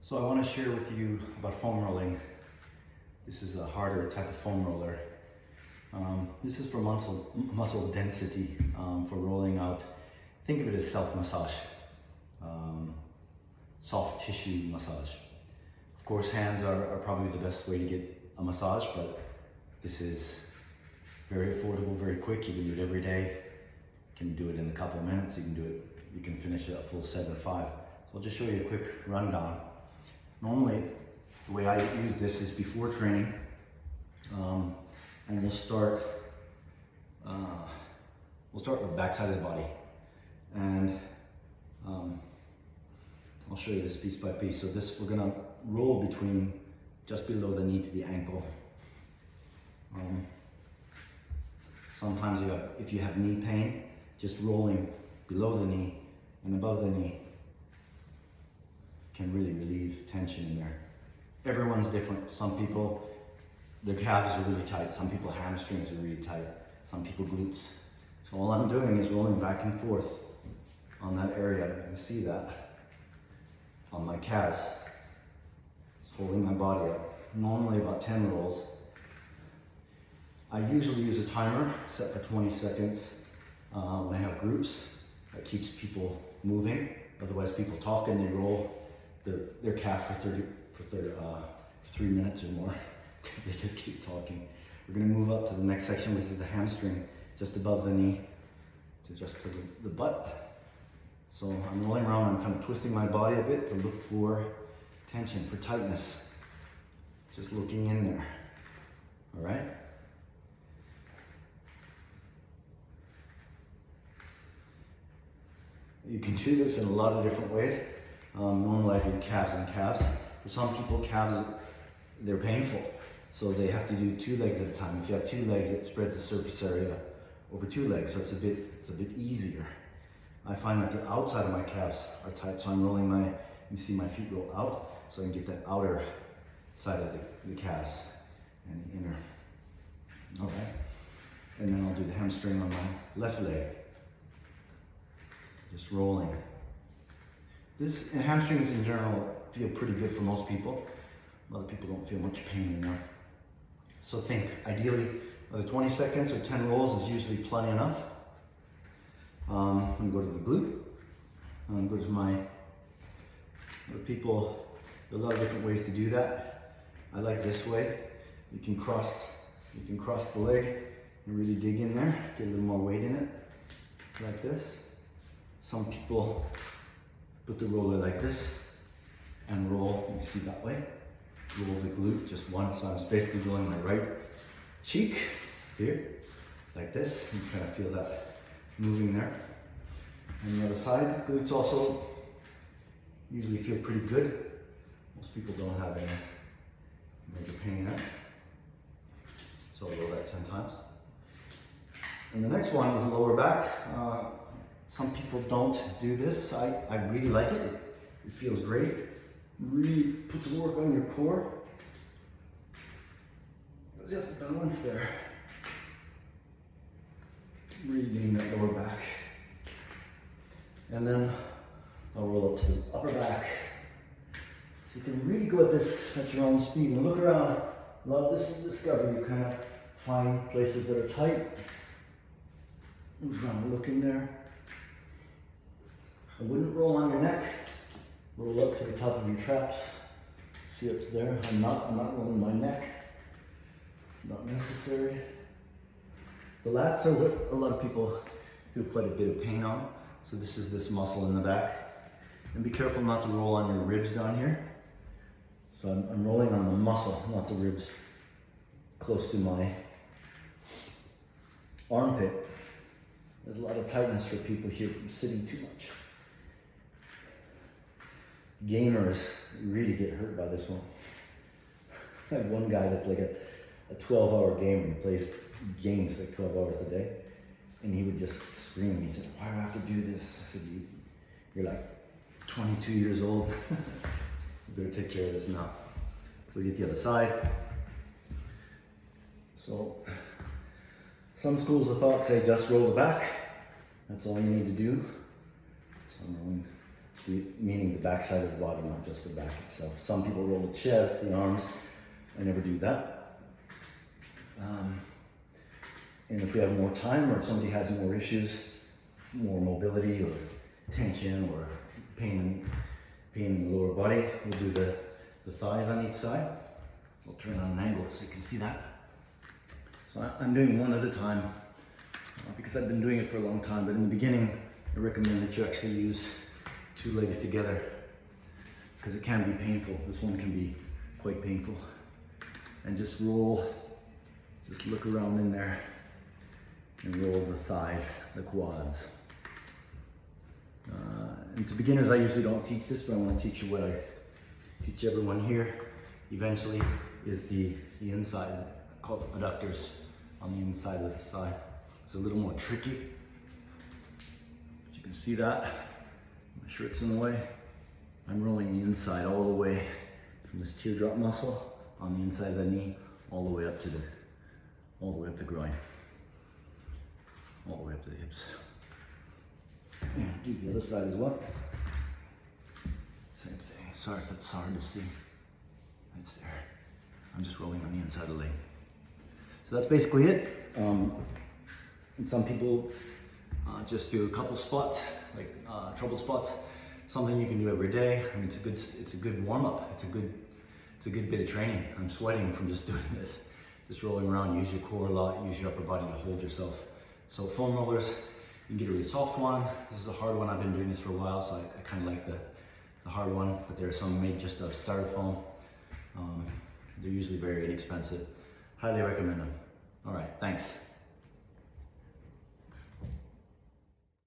So I want to share with you about foam rolling. This is a harder type of foam roller. This is for muscle density, for rolling out. Think of it as self-massage, soft tissue massage. Of course, hands are probably the best way to get a massage, but this is very affordable, very quick. You can do it every day. You can do it in a couple of minutes. You can finish a full set in 5. So I'll just show you a quick rundown. Normally, the way I use this is before training, and we'll start with the back side of the body, and I'll show you this piece by piece. So we're gonna roll between just below the knee to the ankle. Sometimes if you have knee pain, just rolling below the knee and above the knee can really relieve tension in there. Everyone's different. Some people, their calves are really tight. Some people hamstrings are really tight. Some people glutes. So all I'm doing is rolling back and forth on that area. You can see that on my calves. Just holding my body up. Normally about 10 rolls. I usually use a timer set for 20 seconds when I have groups. That keeps people moving. Otherwise people talk and they roll their calf for 3 minutes or more. They just keep talking. We're going to move up to the next section, which is the hamstring, just above the knee to the butt. So I'm rolling around, I'm kind of twisting my body a bit to look for tension, for tightness. Just looking in there. All right? You can do this in a lot of different ways. Normally I do calves and calves. For some people, calves, they're painful. So they have to do 2 legs at a time. If you have 2 legs, it spreads the surface area over 2 legs, so it's a bit easier. I find that the outside of my calves are tight, so I'm rolling you see my feet roll out, so I can get that outer side of the calves and the inner. Okay. And then I'll do the hamstring on my left leg. Just rolling. Hamstrings in general feel pretty good for most people. A lot of people don't feel much pain in there. So think, ideally, whether 20 seconds or 10 rolls is usually plenty enough. I'm going to go to the glute. I'm going to go to there are a lot of different ways to do that. I like this way. You can cross the leg and really dig in there, get a little more weight in it, like this. Some people put the roller like this and roll, you see that way. Roll the glute just once. So I'm basically rolling my right cheek here, like this. You kind of feel that moving there. And the other side, glutes also usually feel pretty good. Most people don't have any major pain there. So I'll roll that 10 times. And the next one is lower back. Some people don't do this. I really like it. It feels great. Really puts work on your core. Because you have the balance there. Really getting that lower back. And then I'll roll up to the upper back. So you can really go at this at your own speed and look around. A lot of this is discovery. You kind of find places that are tight. Move around, look in there. I wouldn't roll on your neck. Roll up to the top of your traps. See up to there. I'm not rolling my neck. It's not necessary. The lats are what a lot of people feel quite a bit of pain on. So this is this muscle in the back. And be careful not to roll on your ribs down here. So I'm rolling on the muscle, not the ribs, close to my armpit. There's a lot of tightness for people here from sitting too much. Gamers really get hurt by this one. I have one guy that's like a 12-hour gamer. He plays games like 12 hours a day. And he would just scream. He said, "Why do I have to do this?" I said, "You're like 22 years old. You better take care of this now." So we get the other side. So some schools of thought say just roll the back. That's all you need to do. So I'm rolling meaning the back side of the body, not just the back itself. Some people roll the chest, the arms. I never do that. And if we have more time, or if somebody has more issues, more mobility or tension or pain in the lower body, we'll do the thighs on each side. So I'll turn on an angle so you can see that. So I'm doing one at a time because I've been doing it for a long time, but in the beginning, I recommend that you actually use 2 legs together because it can be painful. This one can be quite painful. And just roll, just look around in there and roll the thighs, the quads. And to beginners, I usually don't teach this, but I want to teach you what I teach everyone here eventually is the inside, called adductors on the inside of the thigh. It's a little more tricky. But you can see that. My shirt's in the way. I'm rolling the inside all the way from this teardrop muscle on the inside of the knee, all the way up to the groin, all the way up to the hips. And do the other side as well. Same thing. Sorry if that's hard to see. It's there. I'm just rolling on the inside of the leg. So that's basically it. And some people just do a couple spots, like trouble spots. Something you can do every day. I mean, it's a good warm up. It's a good bit of training. I'm sweating from just doing this. Just rolling around. Use your core a lot. Use your upper body to hold yourself. So foam rollers, you can get a really soft one. This is a hard one. I've been doing this for a while, so I kind of like the hard one. But there are some made just of styrofoam. They're usually very inexpensive. Highly recommend them. All right, thanks.